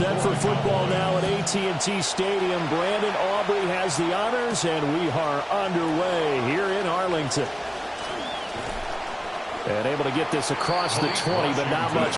set for football now at AT&T Stadium. Brandon Aubrey has the honors, and we are underway here in Arlington. And able to get this across the 20, but not much.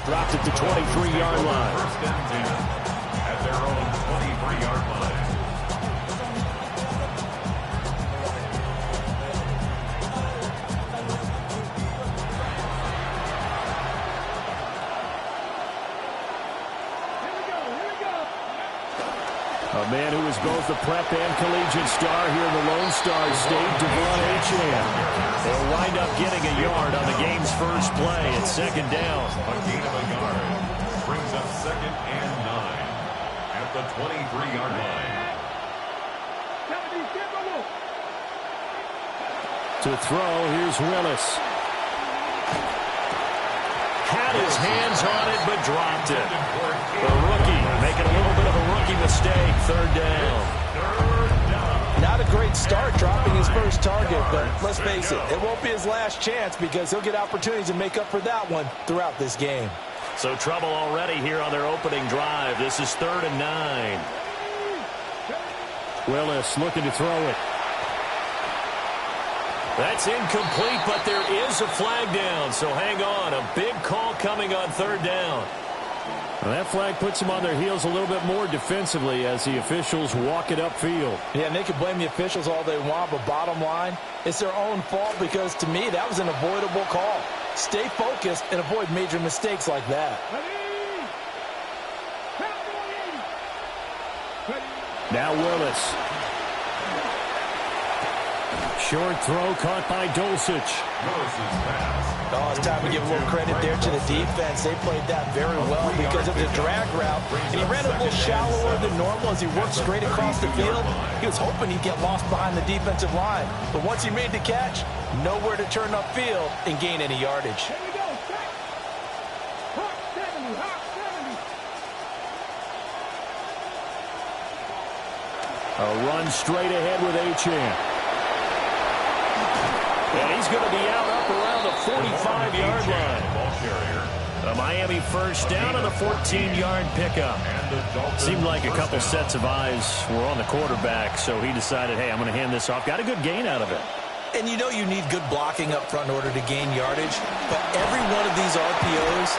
Dropped at the 23-yard line. First and 10 at their own 23-yard line. A man who is both a prep and collegiate star here in the Lone Star State, Devon Achane. They'll wind up getting a yard on the game's first play at second down. A gain of a yard brings up 2nd and 9 at the 23-yard line. To throw, here's Willis. Had his hands on it, but dropped it. The rookie making a little bit of a rookie mistake. Third down. Not a great start dropping his first target, but let's face it, it won't be his last chance because he'll get opportunities to make up for that one throughout this game. So trouble already here on their opening drive. This is 3rd and 9. Willis looking to throw it. That's incomplete, but there is a flag down, so hang on. A big call coming on 3rd down. Well, that flag puts them on their heels a little bit more defensively as the officials walk it upfield. Yeah, and they can blame the officials all they want, but bottom line, it's their own fault because, to me, that was an avoidable call. Stay focused and avoid major mistakes like that. Now Willis. Short throw caught by Dulcich. Willis's pass. Oh, it's time to give a little credit there to the defense. They played that very well because of the drag route. And he ran a little shallower than normal as he worked straight across the field. He was hoping he'd get lost behind the defensive line. But once he made the catch, nowhere to turn upfield and gain any yardage. A run straight ahead with Achane. And he's going to be out up around the 45-yard line. A Miami first down on the 14-yard pickup. Seemed like a couple sets of eyes were on the quarterback, so he decided, hey, I'm going to hand this off. Got a good gain out of it. And you know you need good blocking up front in order to gain yardage. But every one of these RPOs,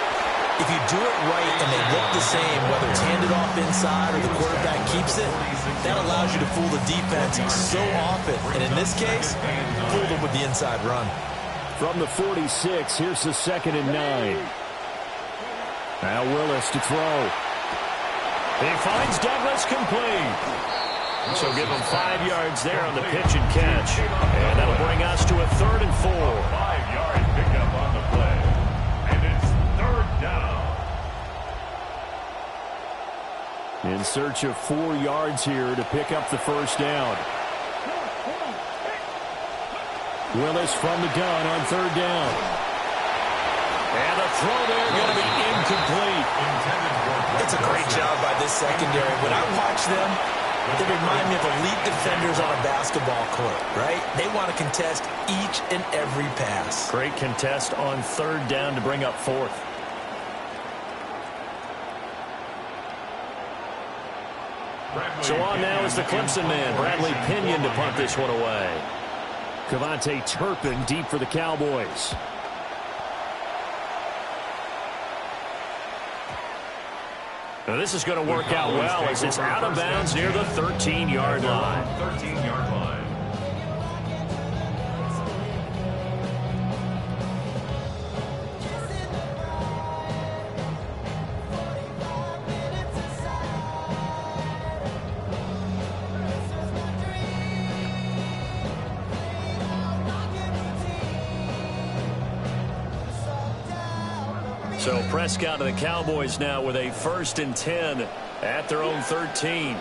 if you do it right and they look the same, whether it's handed off inside or the quarterback keeps it, that allows you to fool the defense so often. And in this case, fool them with the inside run. From the 46, here's the 2nd and 9. Now Willis to throw. He finds Douglas complete. So give him 5 yards there on the pitch and catch. And that'll bring us to a 3rd and 4. 5-yard pickup on the play. And it's 3rd down. In search of 4 yards here to pick up the first down. Willis from the gun on 3rd down. And the throw there going to be incomplete. It's a great job by this secondary. When I watch them, they remind me of elite defenders on a basketball court, right? They want to contest each and every pass. Great contest on 3rd down to bring up 4th. So on now is the Clemson man, Bradley Pinion, to punt this one away. Cavante Turpin deep for the Cowboys. Now this is going to work out well as it's out of bounds near the 13-yard line. 13-yard line. So Prescott and the Cowboys now with a 1st and 10 at their own 13.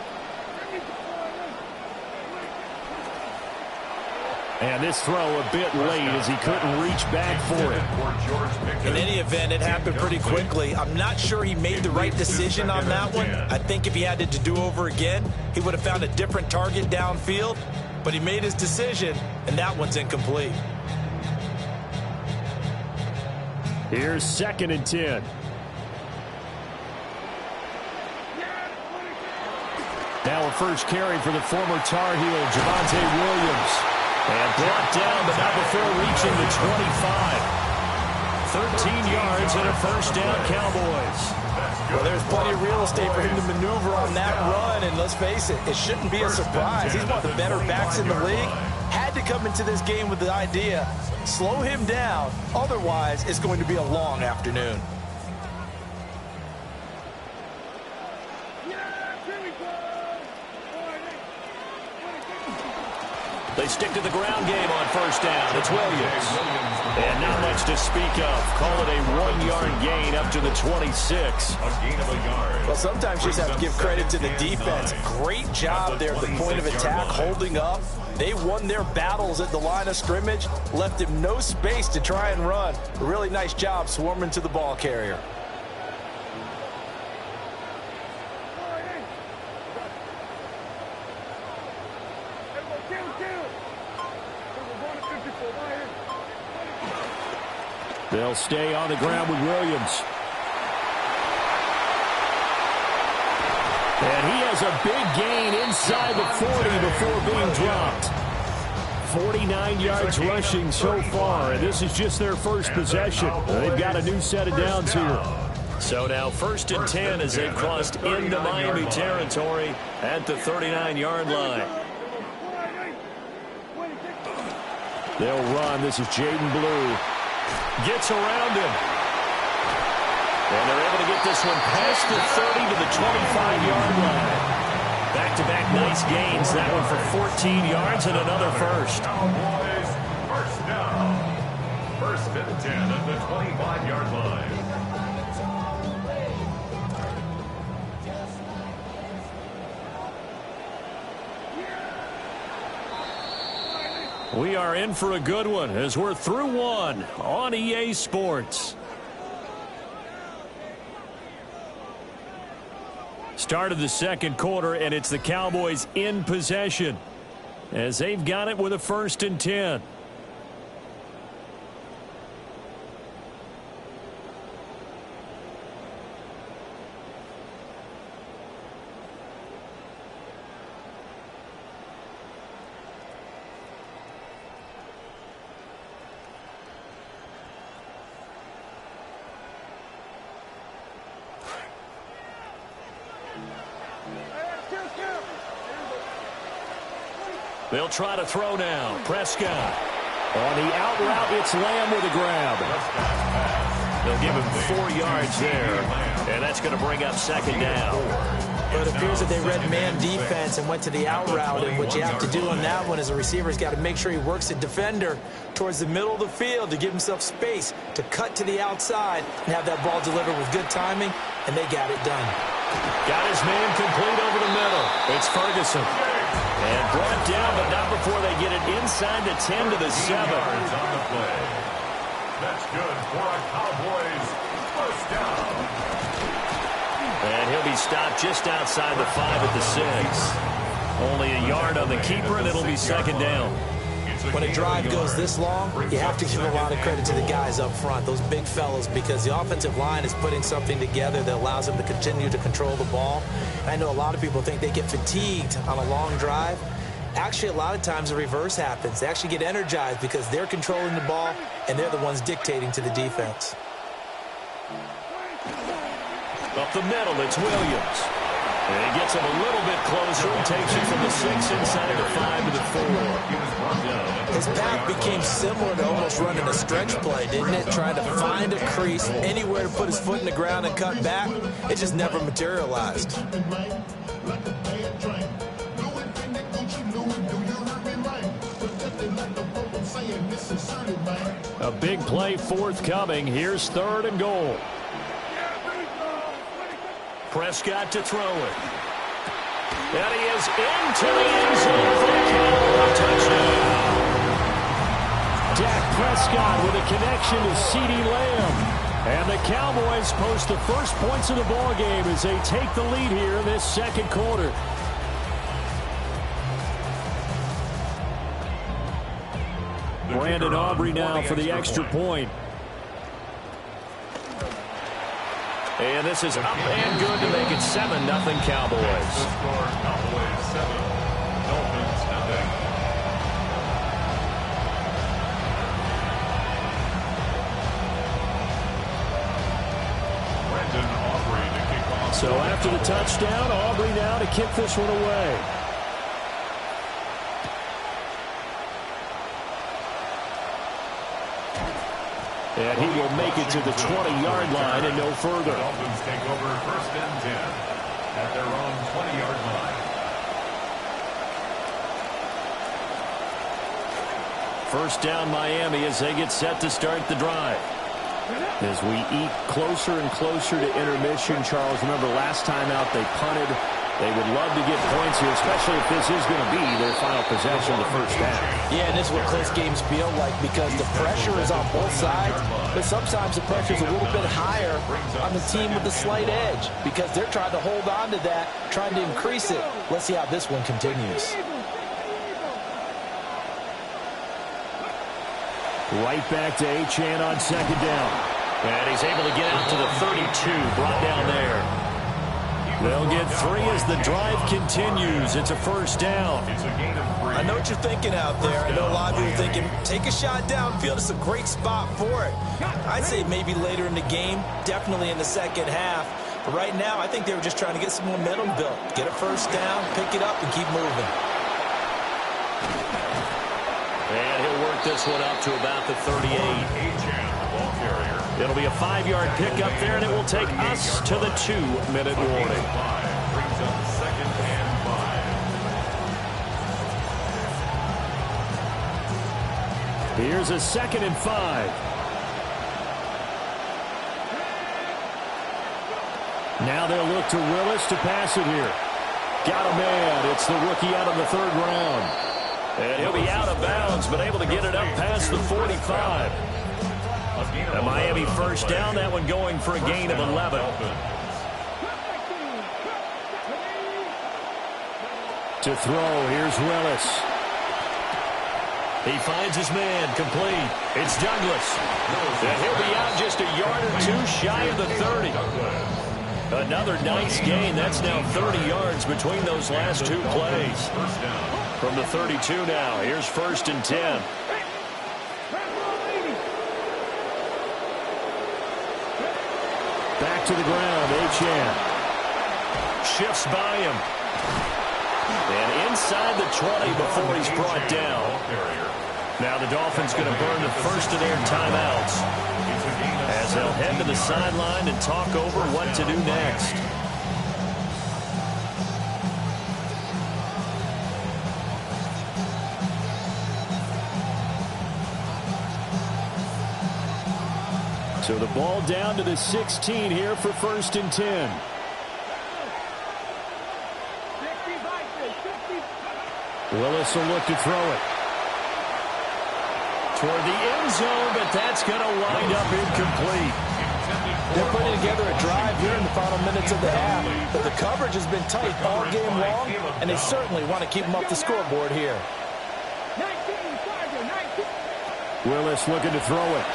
And this throw a bit late as he couldn't reach back for it. In any event, it happened pretty quickly. I'm not sure he made the right decision on that one. I think if he had to do over again, he would have found a different target downfield. But he made his decision, and that one's incomplete. Here's 2nd and 10. Now a first carry for the former Tar Heel, Javonte Williams. And brought down, but not before reaching the 25. 13 yards and a first down, Cowboys. Well, there's plenty of real estate for him to maneuver on that run, and let's face it, it shouldn't be a surprise. He's one of the better backs in the league. Had to come into this game with the idea, slow him down, otherwise it's going to be a long afternoon. They stick to the ground game on first down. It's Williams. And not much to speak of. Call it a 1-yard gain up to the 26. A gain of a yard. Well, sometimes you just have to give credit to the defense. Great job there at the point of attack, holding up. They won their battles at the line of scrimmage, left him no space to try and run. A really nice job swarming to the ball carrier. They'll stay on the ground with Williams. And he has a big gain inside the 40 before being dropped. 49 yards rushing so far, and this is just their first possession. They've got a new set of downs here. So now 1st and 10 as they've crossed into Miami territory at the 39-yard line. They'll run. This is Jaden Blue. Gets around him. And they're able to get this one past the 30 to the 25-yard line. Back-to-back nice gains. That one for 14 yards and another first. Cowboys, first down. 1st and 10 at the 25-yard line. We are in for a good one as we're through one on EA Sports. Start of the second quarter, and it's the Cowboys in possession as they've got it with a 1st and 10. They'll try to throw now. Prescott. On the out route, it's Lamb with a grab. They'll give him 4 yards there, and that's going to bring up 2nd down. But it appears that they read man defense and went to the out route, and what you have to do on that one is a receiver's got to make sure he works the defender towards the middle of the field to give himself space to cut to the outside and have that ball delivered with good timing, and they got it done. Got his man complete over the middle. It's Ferguson. And brought down, but not before they get it inside the 10 to the 7. On the play. That's good for a Cowboys first down. And he'll be stopped just outside the 5 at the 6. Only a yard on the keeper, and it'll be 2nd down. It's when a drive goes this long, you have to give a lot of credit to the guys up front, those big fellas, because the offensive line is putting something together that allows them to continue to control the ball. And I know a lot of people think they get fatigued on a long drive. Actually, a lot of times the reverse happens. They actually get energized because they're controlling the ball, and they're the ones dictating to the defense. Up the middle, it's Williams. And he gets him a little bit closer and takes it from the 6 inside the 5 to the 4. His path became similar to almost running a stretch play, didn't it? Trying to find a crease, anywhere to put his foot in the ground and cut back. It just never materialized. A big play forthcoming. Here's 3rd and goal. Prescott to throw it. And he is into the end zone for the Cowboys touchdown. Dak Prescott with a connection to CeeDee Lamb. And the Cowboys post the first points of the ball game as they take the lead here in this second quarter. Brandon Aubrey now for the extra point. And this is up and good to make it 7-0 Cowboys. The score, Cowboys 7, Dolphins 0. Brandon Aubrey to kick off. So after the touchdown, Aubrey now to kick this one away. And he will make it to the 20-yard line and no further. The Dolphins take over 1st and 10 at their own 20-yard line. First down Miami as they get set to start the drive. As we eat closer and closer to intermission, Charles, remember last time out they punted. They would love to get points here, especially if this is going to be their final possession of the first half. Yeah, and this is what close games feel like because the pressure is on both sides, but sometimes the pressure is a little bit higher on the team with the slight edge because they're trying to hold on to that, trying to increase it. Let's see how this one continues. Right back to Achane on 2nd down. And he's able to get out to the 32, brought down there. They'll get 3 as the drive continues. It's a first down. I know what you're thinking out there. I know a lot of you are thinking, take a shot downfield. It's a great spot for it. I'd say maybe later in the game, definitely in the second half. But right now, I think they were just trying to get some momentum built. Get a first down, pick it up, and keep moving. And he'll work this one up to about the 38. It'll be a 5-yard pickup there, and it will take us to the 2-minute warning. Brings up 2nd and 5. Here's a 2nd and 5. Now they'll look to Willis to pass it here. Got a man. It's the rookie out of the 3rd round. And he'll be out of bounds, but able to get it up past the 45. A Miami first down, that one going for a gain of 11. To throw, here's Willis. He finds his man, complete. It's Douglas. And he'll be out just a yard or 2 shy of the 30. Another nice gain. That's now 30 yards between those last 2 plays. From the 32 now, here's 1st and 10. Back to the ground, Achane. Shifts by him. And inside the 20 before he's brought down. Now the Dolphins going to burn the first of their timeouts as they'll head to the sideline and talk over what to do next. So the ball down to the 16 here for 1st and 10. Willis will look to throw it. Toward the end zone, but that's going to wind up incomplete. They're putting together a drive here in the final minutes of the half, but the coverage has been tight all game long, and they certainly want to keep them off the scoreboard here. Willis looking to throw it.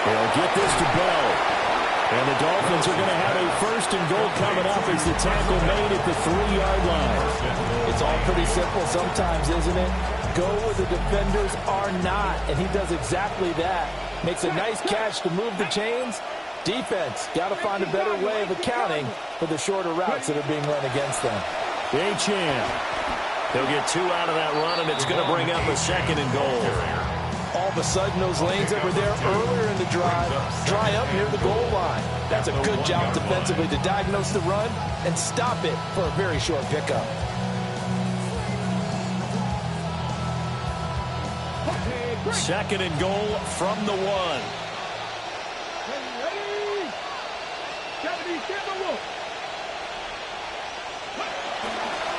They'll get this to Bell. And the Dolphins are going to have a first and goal coming up as the tackle made at the 3-yard line. It's all pretty simple sometimes, isn't it? Go where the defenders are not, and he does exactly that. Makes a nice catch to move the chains. Defense, got to find a better way of accounting for the shorter routes that are being run against them. Achane. He'll get 2 out of that run, and it's going to bring up a second and goal. All of a sudden, those lanes that were there earlier in the drive dry up near the goal line. That's a good job defensively to diagnose the run and stop it for a very short pickup. Second and goal from the 1.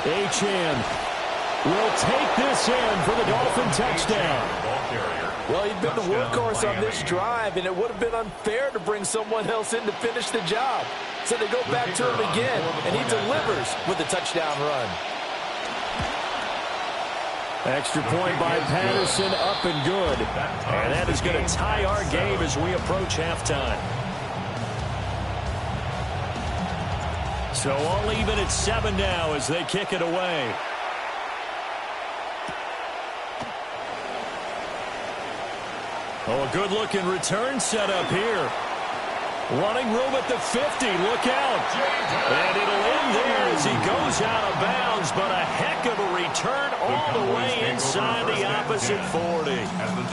Achane will take this in for the Dolphin touchdown. Well, he'd been the workhorse on this drive, and it would have been unfair to bring someone else in to finish the job. So they go back to him again, and he delivers with a touchdown run. Extra point by Patterson, up and good. And that is going to tie our game as we approach halftime. So all even at 7 now as they kick it away. Oh, a good-looking return set up here. Running room at the 50. Look out. And it'll end there as he goes out of bounds. But a heck of a return all the way inside the opposite 40.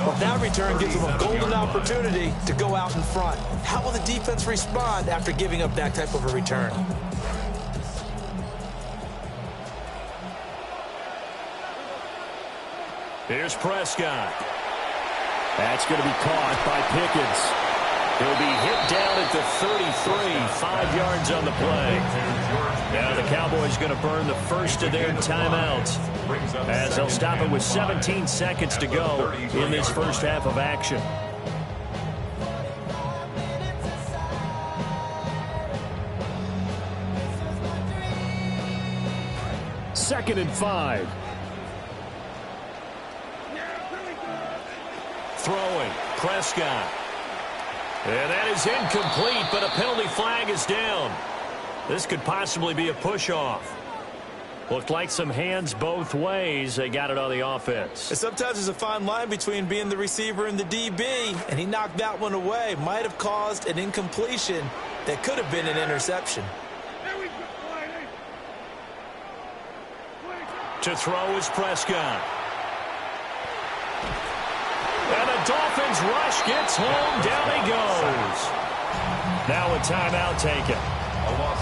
Well, that return gives them a golden opportunity to go out in front. How will the defense respond after giving up that type of a return? Here's Prescott. That's going to be caught by Pickens. He'll be hit down at the 33, 5 yards on the play. Now the Cowboys going to burn the first of their timeouts as they'll stop it with 17 seconds to go in this first half of action. Second and 5. Throwing, Prescott. And that is incomplete, but a penalty flag is down. This could possibly be a push-off. Looked like some hands both ways. They got it on the offense. And sometimes there's a fine line between being the receiver and the DB, and he knocked that one away. Might have caused an incompletion that could have been an interception. To throw is Prescott. And the Dolphins rush gets home. Down he goes. Now a timeout taken.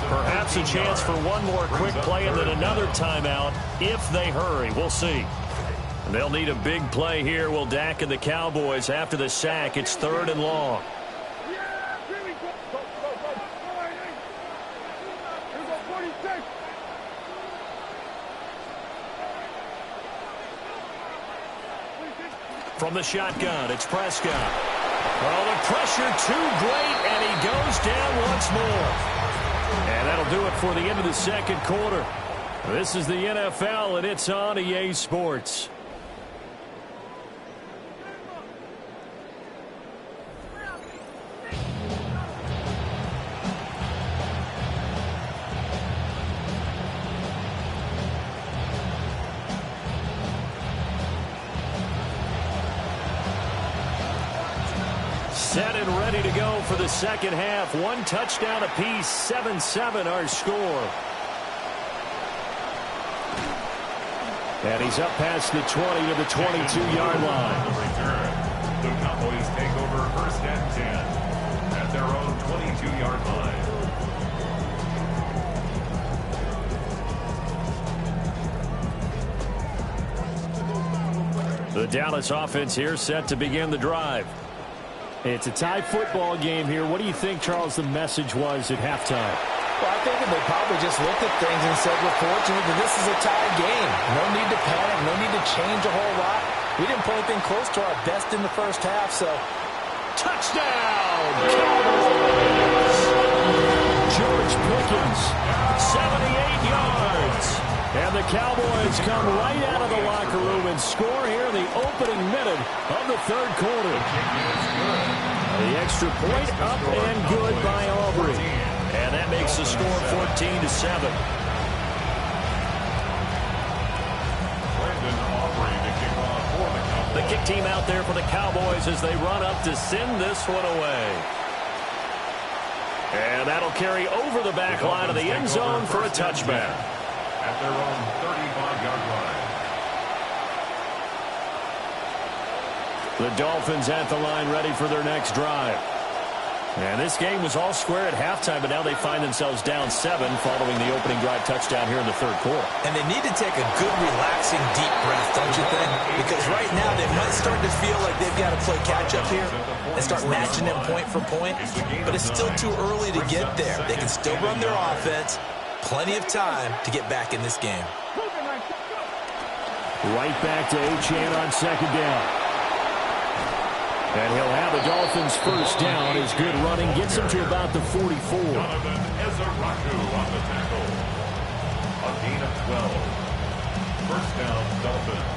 Perhaps a chance for one more quick play and then another timeout if they hurry. We'll see. They'll need a big play here. Will Dak and the Cowboys after the sack. It's 3rd and long. From the shotgun, it's Prescott. Oh, the pressure too great, and he goes down once more. And that'll do it for the end of the second quarter. This is the NFL, and it's on EA Sports. Set and ready to go for the second half. One touchdown apiece, 7-7 our score. And he's up past the 20 to the 22-yard line. The Cowboys take over first and 10 at their own 22-yard line. The Dallas offense here set to begin the drive. It's a tie football game here. What do you think, Charles, the message was at halftime? Well, I think they probably just looked at things and said, we're fortunate that this is a tie game. No need to panic, no need to change a whole lot. We didn't play anything close to our best in the first half, so. Touchdown, Cowboys! George Pickens, 78 yards. And the the Cowboys come right out of the locker room and score here in the opening minute of the third quarter. The extra point up and good by Aubrey. And that makes the score 14-7. The kick team out there for the Cowboys as they run up to send this one away. And that'll carry over the back line of the end zone for a touchback. At their own 35-yard line. The Dolphins at the line ready for their next drive. And this game was all square at halftime, but now they find themselves down 7 following the opening drive touchdown here in the third quarter. And they need to take a good, relaxing, deep breath, don't you think? Because right now they might start to feel like they've got to play catch-up here and start matching them point for point. But it's still too early to get there. They can still run their offense. Plenty of time to get back in this game. Right back to Achane on second down. And he'll have the Dolphins first down. His good running gets him to about the 44. Donovan Ezeraku on the tackle. A gain of 12. First down, Dolphins.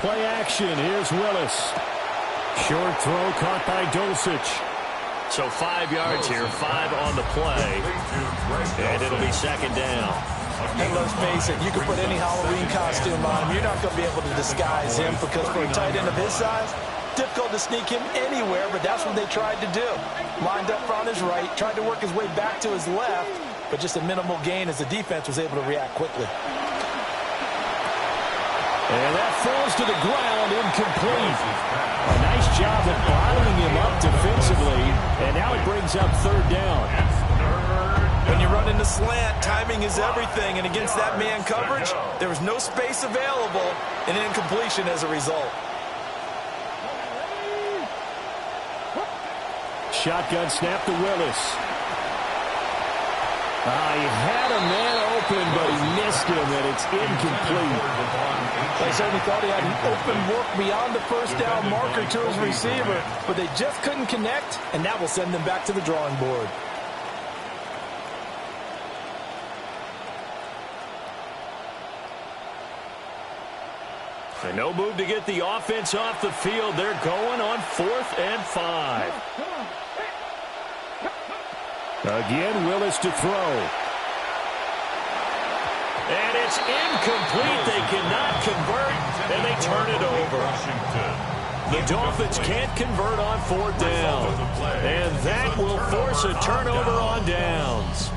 Play action. Here's Willis. Short throw caught by Dulcich. So 5 yards here, 5 on the play. And it'll be second down. And let's face it, you can put any Halloween costume on him. You're not going to be able to disguise him because for a tight end of his size, difficult to sneak him anywhere, but that's what they tried to do. Lined up on his right, tried to work his way back to his left, but just a minimal gain as the defense was able to react quickly. And that falls to the ground, incomplete. A nice job of bottling him up defensively, and now it brings up third down. When you run into slant, timing is everything, and against that man coverage, there was no space available, and incompletion as a result. Shotgun snap to Willis. He had a man open, but he missed him, and it's incomplete. They certainly thought he had an open look beyond the first down marker to his receiver, but they just couldn't connect, and that will send them back to the drawing board. And no move to get the offense off the field. They're going on 4th and 5. Again, Willis to throw. And it's incomplete. They cannot convert, and they turn it over. The Dolphins can't convert on 4th down. And that will force a turnover on downs.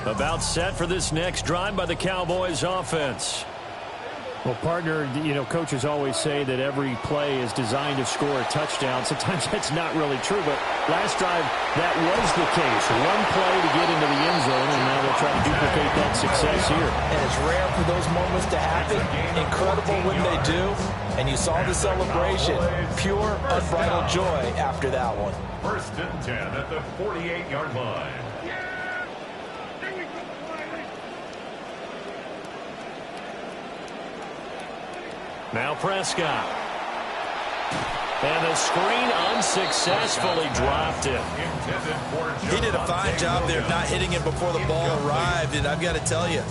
About set for this next drive by the Cowboys offense. Well, partner, you know, coaches always say that every play is designed to score a touchdown. Sometimes that's not really true, but last drive, that was the case. One play to get into the end zone, and now they'll try to duplicate that success here. And it's rare for those moments to happen. Incredible when they do. And you saw the celebration. Pure, unbridled joy after that one. 1st and 10 at the 48-yard line. Now Prescott. And the screen unsuccessfully dropped him. He did a fine job there of not hitting him before the ball arrived, and I've got to tell you,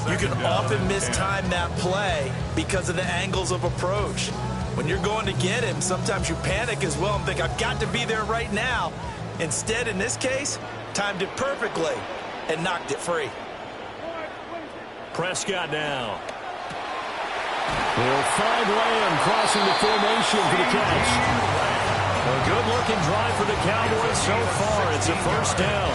you can often mistime that play because of the angles of approach. When you're going to get him, sometimes you panic as well and think, I've got to be there right now. Instead, in this case, timed it perfectly and knocked it free. Prescott now. He'll find Lamb crossing the formation for the catch. A good-looking drive for the Cowboys so far. It's a first down.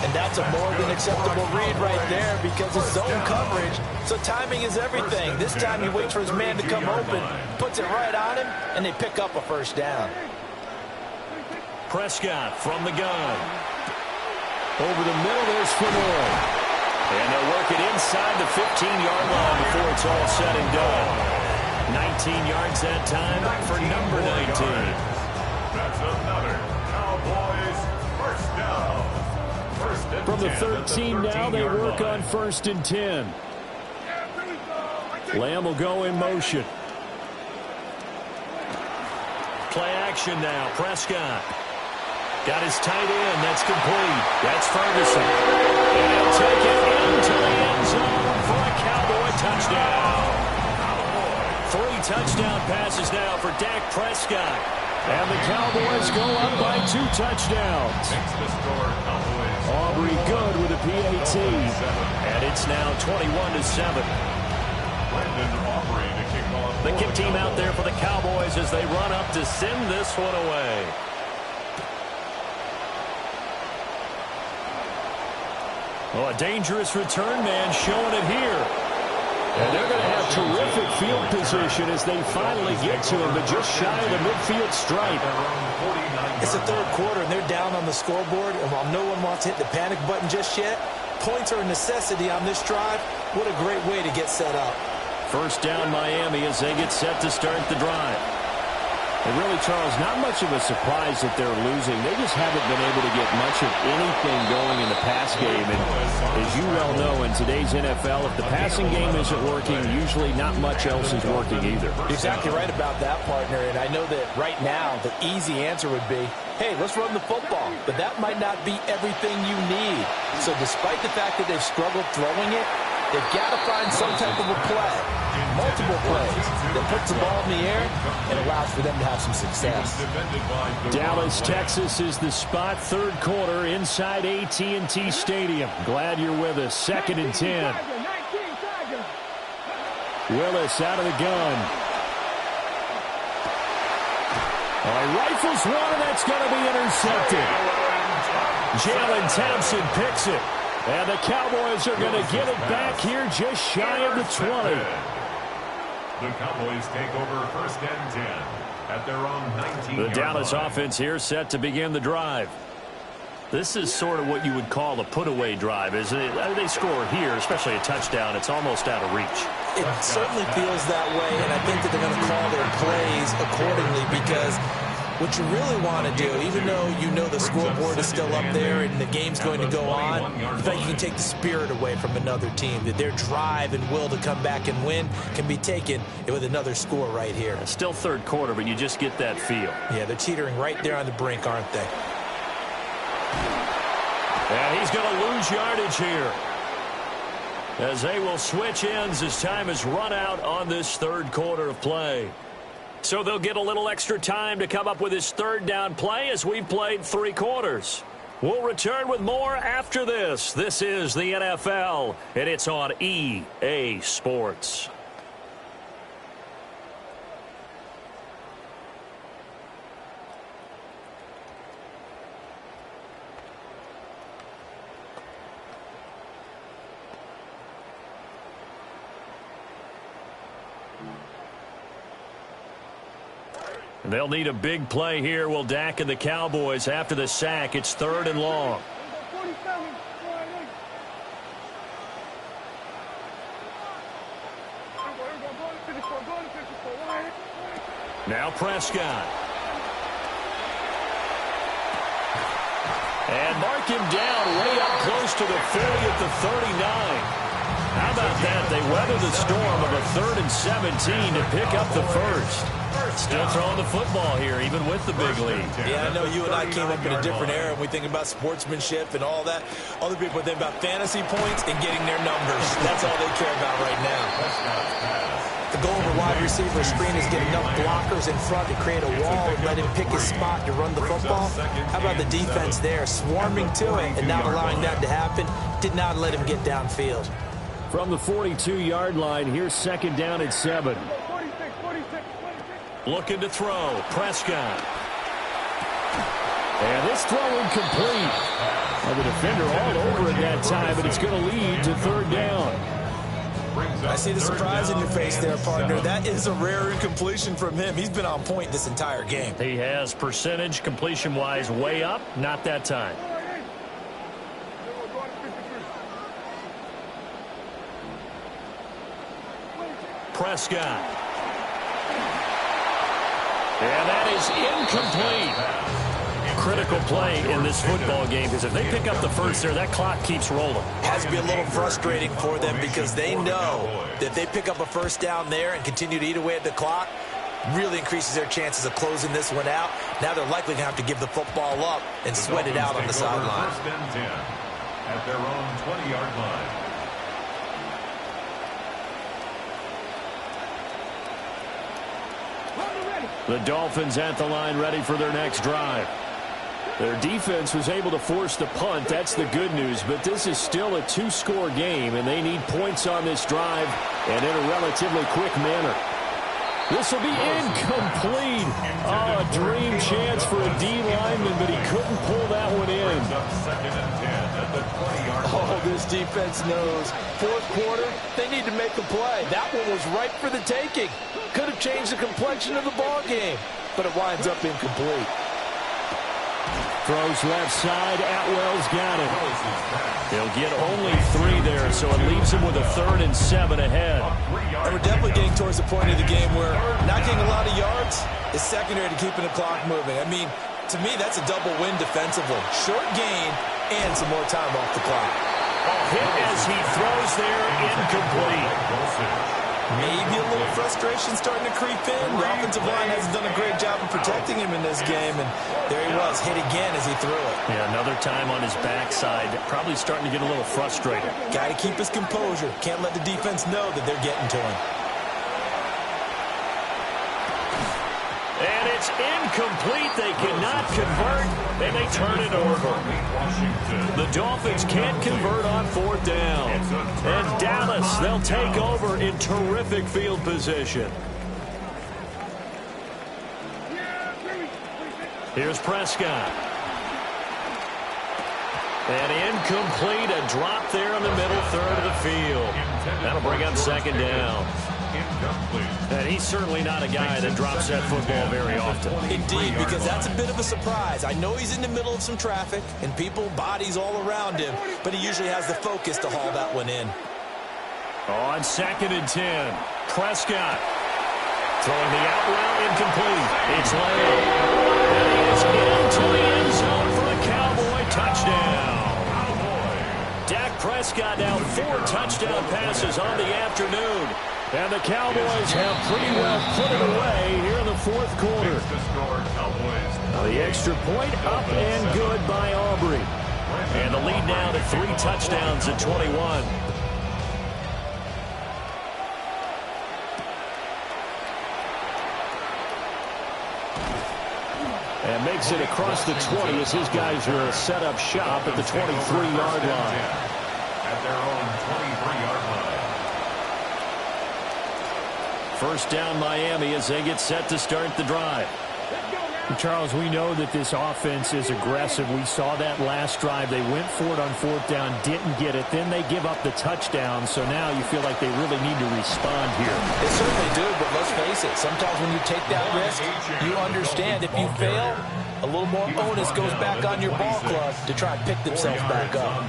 And that's a more than acceptable read right there because it's zone coverage. So timing is everything. This time he waits for his man to come open, puts it right on him, and they pick up a first down. Prescott from the gun. Over the middle, there's Fenor. And they'll work it inside the 15-yard line before it's all said and done. 19 yards that time for number 19. That's another Cowboys first down. From the 13 now, they work on 1st and 10. Lamb will go in motion. Play action now. Prescott. Got his tight end. That's complete. That's Ferguson. And he'll take it into the end zone for a Cowboy touchdown. 3 touchdown passes now for Dak Prescott. And the Cowboys go up by 2 touchdowns. Aubrey good with a PAT. And it's now 21-7. The kick team out there for the Cowboys as they run up to send this one away. Oh, a dangerous return man showing it here. And they're going to have terrific field position as they finally get to him, but just shy of the midfield stripe. It's the 3rd quarter, and they're down on the scoreboard. And while no one wants to hit the panic button just yet, points are a necessity on this drive. What a great way to get set up. First down Miami as they get set to start the drive. And really, Charles, not much of a surprise that they're losing. They just haven't been able to get much of anything going in the pass game. And as you well know, in today's NFL, if the passing game isn't working, usually not much else is working either. You're exactly right about that, partner. And I know that right now the easy answer would be, hey, let's run the football. But that might not be everything you need. So despite the fact that they've struggled throwing it, they've got to find some type of a play, multiple plays, that puts the ball in the air and allows for them to have some success. Dallas, Texas is the spot. 3rd quarter inside AT&T Stadium. Glad you're with us. 2nd and 10. Willis out of the gun. He rifles one, and that's going to be intercepted. Jalen Thompson picks it. And the Cowboys are going to get it back here just shy of the 20. The Cowboys take over 1st and 10 at their own 19-yard line. The Dallas offense here set to begin the drive. This is sort of what you would call a put-away drive, isn't it? They score here, especially a touchdown. It's almost out of reach. It certainly feels that way, and I think that they're going to call their plays accordingly because what you really want to do, even though you know the scoreboard is still up there and the game's going to go on, in fact, you can take the spirit away from another team, that their drive and will to come back and win can be taken with another score right here. Still 3rd quarter, but you just get that feel. Yeah, they're teetering right there on the brink, aren't they? And he's going to lose yardage here, as they will switch ends as time is run out on this 3rd quarter of play. So they'll get a little extra time to come up with his 3rd down play as we've played 3 quarters. We'll return with more after this. This is the NFL, and it's on EA Sports. They'll need a big play here, will Dak and the Cowboys after the sack. It's 3rd and long. Now Prescott. And mark him down way up close to the 40 at the 39. How about that? They weather the storm of a 3rd and 17 to pick up the 1st. Still throwing the football here, even with the big lead. Yeah, I know you and I came up in a different era when we think about sportsmanship and all that. Other people think about fantasy points and getting their numbers. That's all they care about right now. The goal of a wide receiver screen is get enough blockers in front to create a wall and let him pick his spot to run the football. How about the defense there, swarming to it and not allowing that to happen? Did not let him get downfield. From the 42-yard line, here's 2nd down at 7. Looking to throw. Prescott. And this throw incomplete. Well, the defender all over it that time, but it's going to lead to 3rd down. I see the surprise in your face there, partner. That is a rare incompletion from him. He's been on point this entire game. He has percentage completion-wise way up. Not that time. Prescott. is incomplete. Critical play in this football game, because if they pick up the first there, that clock keeps rolling. Has to be a little frustrating for them because they know that if they pick up a first down there and continue to eat away at the clock, really increases their chances of closing this one out. Now they're likely going to have to give the football up and sweat it out on the sideline. First and 10 at their own 20-yard line. The Dolphins at the line ready for their next drive. Their defense was able to force the punt. That's the good news. But this is still a two-score game, and they need points on this drive and in a relatively quick manner. This will be incomplete. Oh, a dream chance for a D lineman, but he couldn't pull that one in. Oh, this defense knows. Fourth quarter, they need to make a play. That one was right for the taking. Could have changed the complexion of the ball game, but it winds up incomplete. Throws left side. Atwell's got it. He'll get only 3 there, so it leaves him with a 3rd and 7 ahead. And we're definitely getting towards the point of the game where not getting a lot of yards is secondary to keeping the clock moving. I mean, to me, that's a double win defensively. Short gain and some more time off the clock. Hit as he throws there, incomplete. Maybe a little frustration starting to creep in. The offensive line hasn't done a great job of protecting him in this game, and there he was, hit again as he threw it. Yeah, another time on his backside. Probably starting to get a little frustrated. Got to keep his composure. Can't let the defense know that they're getting to him. And it's incomplete. They cannot convert, and they turn it over. The Dolphins can't convert on 4th down. And Dallas, they'll take over in terrific field position. Here's Prescott. And incomplete, a drop there in the middle third of the field. That'll bring up 2nd down. And he's certainly not a guy that drops that football very often. Indeed, because that's a bit of a surprise. I know he's in the middle of some traffic and people, bodies all around him, but he usually has the focus to haul that one in. On 2nd and 10, Prescott throwing the out route, incomplete. It's Lane. And he is into the end zone for the Cowboy touchdown. Dak Prescott now 4 touchdown passes on the afternoon. And the Cowboys have pretty well put it away here in the 4th quarter. The extra point up and good by Aubrey. And the lead now to 3 touchdowns at 21. And makes it across the 20 as his guys are set up shop at the 23-yard line. At their own 23-yard line. First down Miami as they get set to start the drive. Charles, we know that this offense is aggressive. We saw that last drive. They went for it on 4th down, didn't get it. Then they give up the touchdown. So now you feel like they really need to respond here. They certainly do, but let's face it. Sometimes when you take that risk, you understand if you fail, a little more onus goes back on your ball club to try and pick themselves back up.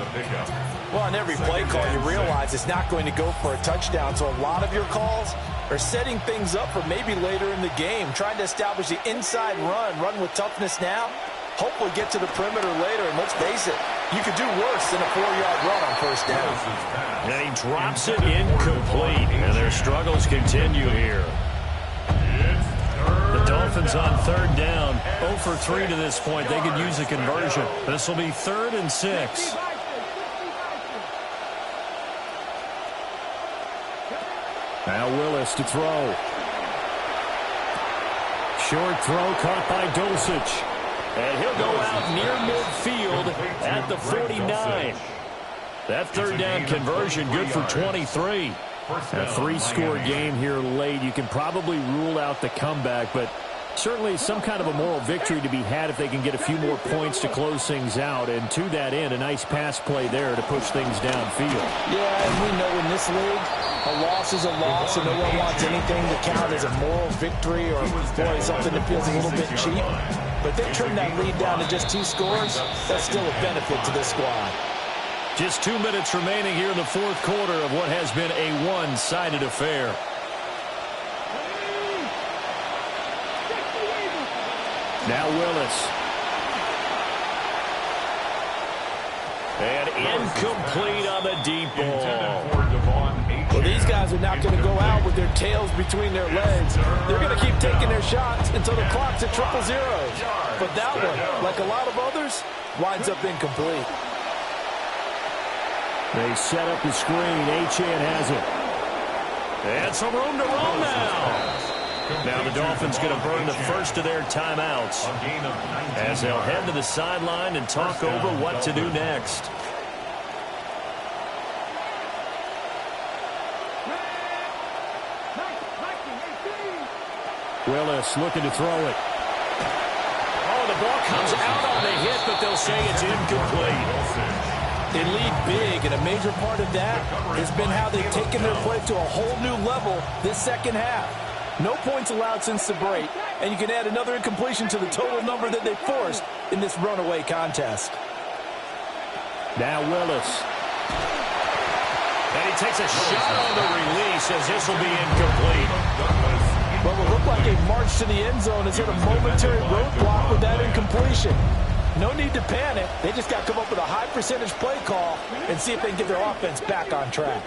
Well, on every play call, you realize it's not going to go for a touchdown. So a lot of your calls are setting things up for maybe later in the game, trying to establish the inside run with toughness now, hopefully get to the perimeter later. And let's face it, you could do worse than a 4-yard run on 1st down. And he drops it incomplete, and their struggles continue here. The Dolphins on 3rd down, 0 for 3 to this point. They could use a conversion. This will be 3rd and 6. Now Willis to throw. Short throw caught by Dulcich. And he'll go out near midfield at the 49. That 3rd down conversion good for 23. A 3-score game here late. You can probably rule out the comeback, but certainly some kind of a moral victory to be had if they can get a few more points to close things out. And to that end, a nice pass play there to push things downfield. Yeah, and we know in this league, a loss is a loss, and no one wants anything to count as a moral victory or, boy, something that feels a little bit cheap. But they trim that lead down to just 2 scores. That's still a benefit to this squad. Just 2 minutes remaining here in the 4th quarter of what has been a one-sided affair. Now Willis. And incomplete on the deep ball. Well, these guys are not going to go out with their tails between their legs. They're going to keep taking their shots until the clock's at 000. But that one, like a lot of others, winds up incomplete. They set up the screen. Achane has it. And some room to roam now. Now the Dolphins going to burn the first of their timeouts as they'll head to the sideline and talk over what to do next. Willis looking to throw it. Oh, the ball comes out on the hit, but they'll say it's incomplete. They lead big, and a major part of that has been how they've taken their play to a whole new level this second half. No points allowed since the break, and you can add another incompletion to the total number that they forced in this runaway contest. Now Willis. And he takes a shot on the release as this will be incomplete. But what looked like a march to the end zone has hit a momentary roadblock with that incompletion. No need to panic. They just got to come up with a high percentage play call and see if they can get their offense back on track.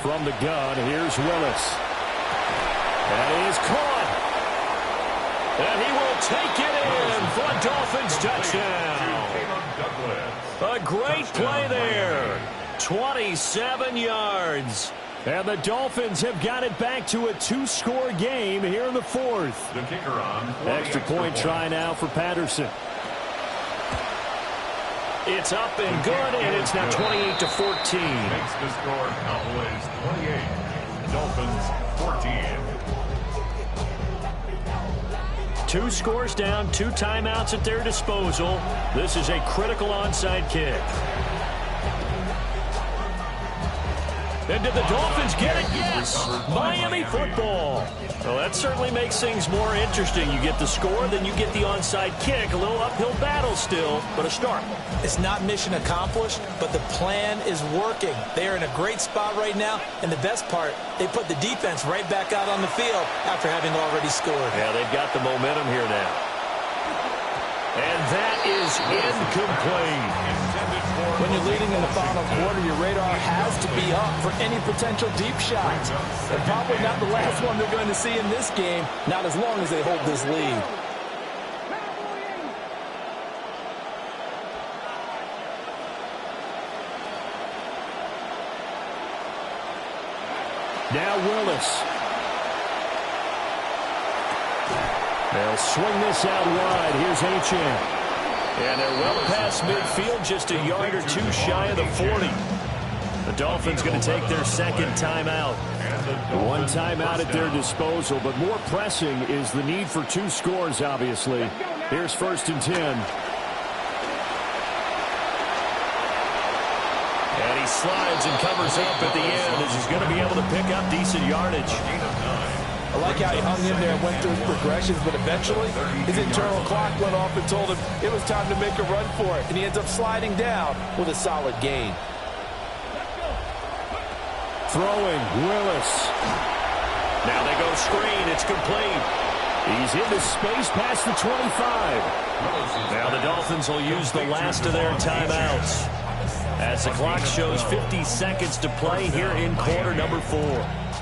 From the gun, here's Willis. And he is caught. And he will take it in for a Dolphins touchdown. A great play there. 27 yards. And the Dolphins have got it back to a 2-score game here in the fourth. The kicker on. Extra point try now for Patterson. It's up and good, and it's now 28-14. Makes the score Cowboys 28, Dolphins 14. 2 scores down, 2 timeouts at their disposal. This is a critical onside kick. And did the Dolphins get it? Yes! Miami football. Well, that certainly makes things more interesting. You get the score, then you get the onside kick. A little uphill battle still, but a start. It's not mission accomplished, but the plan is working. They are in a great spot right now, and the best part, they put the defense right back out on the field after having already scored. Yeah, they've got the momentum here now. And that is incomplete. When you're leading in the final quarter, your radar has to be up for any potential deep shots. And probably not the last one they're going to see in this game, not as long as they hold this lead. Now Willis. They'll swing this out wide. Here's Achane. And they're well past midfield, just a yard or two shy of the 40. The Dolphins going to take their second timeout. 1 timeout at their disposal, but more pressing is the need for 2 scores, obviously. Here's 1st and 10. And he slides and covers up at the end as he's going to be able to pick up decent yardage. I like how he hung in there and went through his progressions, but eventually his internal clock went off and told him it was time to make a run for it, and he ends up sliding down with a solid gain. Throwing, Willis. Now they go screen. It's complete. He's into space past the 25. Now the Dolphins will use the last of their timeouts as the clock shows 50 seconds to play here in quarter number 4.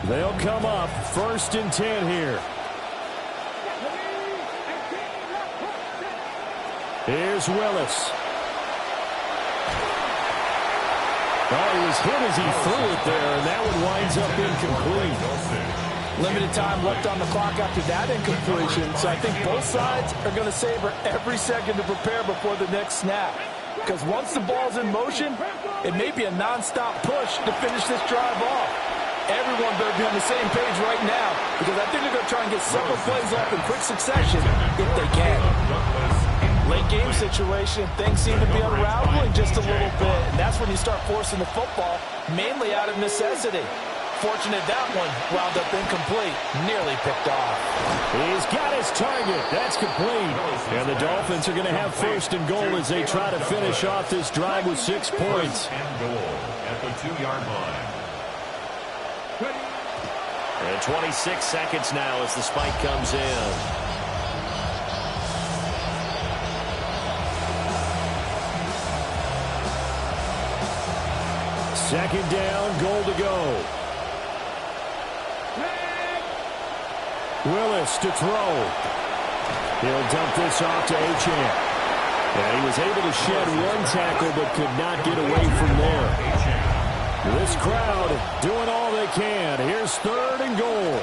They'll come up 1st and 10 here. Here's Willis. Oh, he was hit as he threw it there, and that one winds up incomplete. Limited time left on the clock after that incompletion, so I think both sides are going to savor every second to prepare before the next snap. Because once the ball's in motion, it may be a nonstop push to finish this drive off. Everyone better be on the same page right now, because I think they're going to try and get several plays off in quick succession if they can. Late game situation, things seem to be unraveling just a little bit, and that's when you start forcing the football, mainly out of necessity. Fortunate that one wound up incomplete, nearly picked off. He's got his target. That's complete. And the Dolphins are going to have 1st and goal as they try to finish off this drive with 6 points. 1st and goal at the 2-yard line. And 26 seconds now as the spike comes in. Second down, goal to go. Willis to throw. He'll dump this off to Achane. And he was able to shed one tackle but could not get away from there. This crowd doing all they can. Here's third and goal.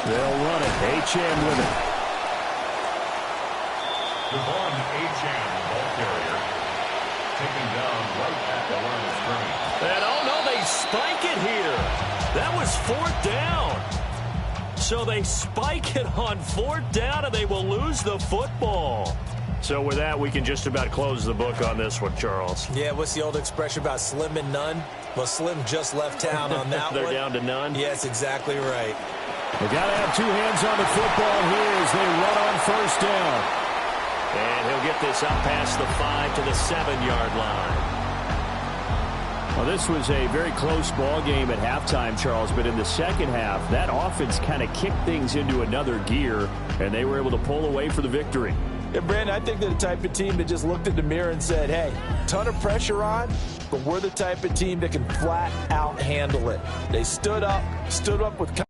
They'll run it. Achane with it. Devon Achane, the ball carrier, taken down right at the line of scrimmage. And oh no, they spike it here. That was fourth down. So they spike it on fourth down, and they will lose the football. So with that, we can just about close the book on this one, Charles. Yeah, what's the old expression about slim and none? Well, Slim just left town on that They're one. down to none? Yes, exactly right. They got to have two hands on the football here as they run on first down. And he'll get this up past the 5 to the 7-yard line. Well, this was a very close ball game at halftime, Charles, but in the second half, that offense kind of kicked things into another gear, and they were able to pull away for the victory. Yeah, Brandon, I think they're the type of team that just looked in the mirror and said, hey, ton of pressure on, but we're the type of team that can flat out handle it. They stood up with